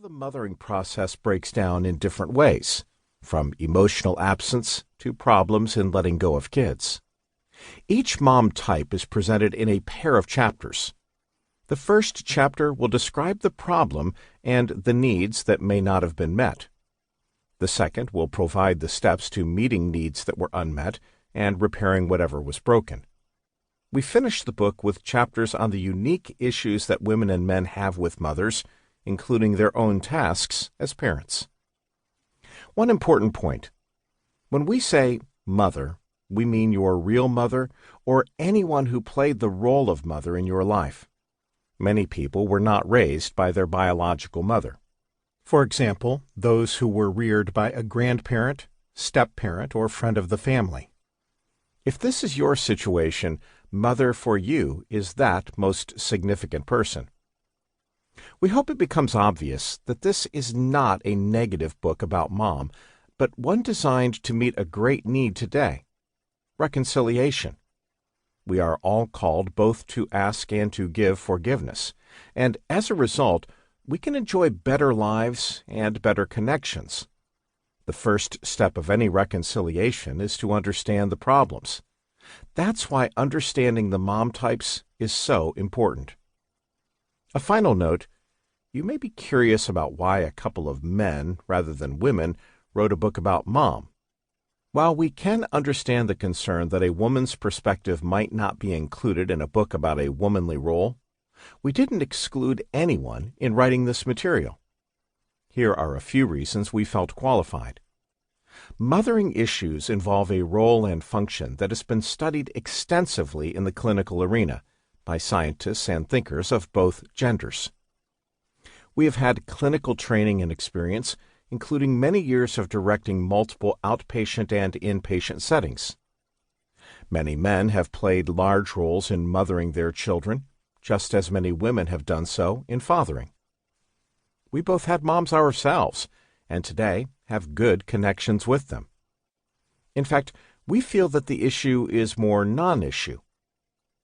the mothering process breaks down in different ways, from emotional absence to problems in letting go of kids. Each mom type is presented in a pair of chapters. The first chapter will describe the problem and the needs that may not have been met. The second will provide the steps to meeting needs that were unmet and repairing whatever was broken. We finish the book with chapters on the unique issues that women and men have with mothers, including their own tasks as parents. One important point. When we say mother, we mean your real mother or anyone who played the role of mother in your life. Many people were not raised by their biological mother. For example, those who were reared by a grandparent, step-parent, or friend of the family. If this is your situation, mother for you is that most significant person. We hope it becomes obvious that this is not a negative book about mom, but one designed to meet a great need today: reconciliation. We are all called both to ask and to give forgiveness, and as a result, we can enjoy better lives and better connections. The first step of any reconciliation is to understand the problems. That's why understanding the mom types is so important. A final note: you may be curious about why a couple of men, rather than women, wrote a book about mom. While we can understand the concern that a woman's perspective might not be included in a book about a womanly role, we didn't exclude anyone in writing this material. Here are a few reasons we felt qualified. Mothering issues involve a role and function that has been studied extensively in the clinical arena by scientists and thinkers of both genders. We have had clinical training and experience, including many years of directing multiple outpatient and inpatient settings. Many men have played large roles in mothering their children, just as many women have done so in fathering. We both had moms ourselves, and today have good connections with them. In fact, we feel that the issue is more non-issue.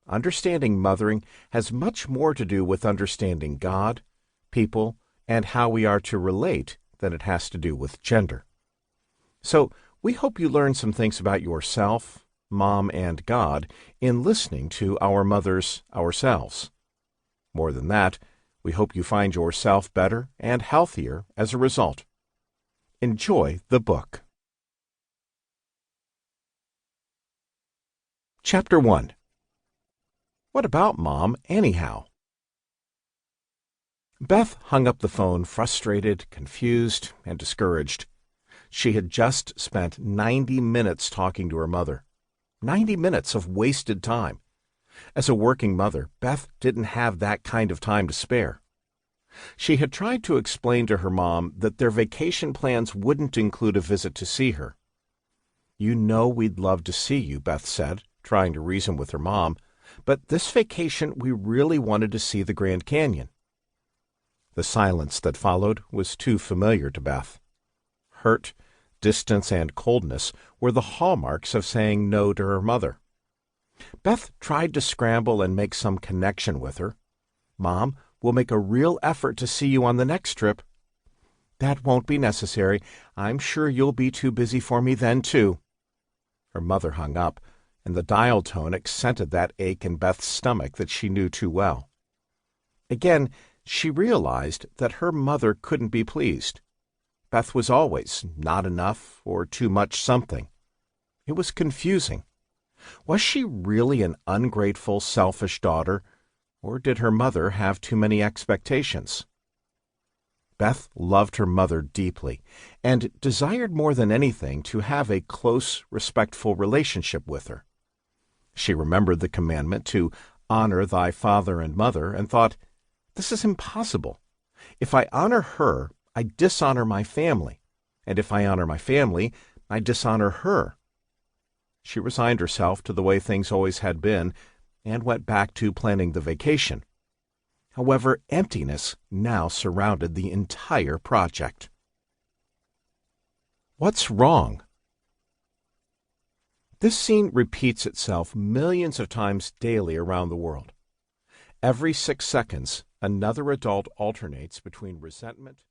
Understanding mothering has much more to do with understanding God, people, and how we are to relate than it has to do with gender. So, we hope you learn some things about yourself, mom, and God in listening to Our Mothers Ourselves. More than that, we hope you find yourself better and healthier as a result. Enjoy the book. Chapter 1. What about Mom, anyhow? Beth hung up the phone frustrated, confused, and discouraged. She had just spent 90 minutes talking to her mother. 90 minutes of wasted time. As a working mother, Beth didn't have that kind of time to spare. She had tried to explain to her mom that their vacation plans wouldn't include a visit to see her. "You know we'd love to see you," Beth said, trying to reason with her mom, "but this vacation we really wanted to see the Grand Canyon." The silence that followed was too familiar to Beth. Hurt, distance, and coldness were the hallmarks of saying no to her mother. Beth tried to scramble and make some connection with her. "Mom, we'll make a real effort to see you on the next trip." "That won't be necessary. I'm sure you'll be too busy for me then, too." Her mother hung up, and the dial tone accented that ache in Beth's stomach that she knew too well. Again, she realized that her mother couldn't be pleased. Beth was always not enough or too much something. It was confusing. Was she really an ungrateful, selfish daughter, or did her mother have too many expectations? Beth loved her mother deeply and desired more than anything to have a close, respectful relationship with her. She remembered the commandment to honor thy father and mother and thought, "This is impossible. If I honor her, I dishonor my family, and if I honor my family, I dishonor her." She resigned herself to the way things always had been and went back to planning the vacation. However, emptiness now surrounded the entire project. What's wrong? This scene repeats itself millions of times daily around the world. Every 6 seconds, another adult alternates between resentment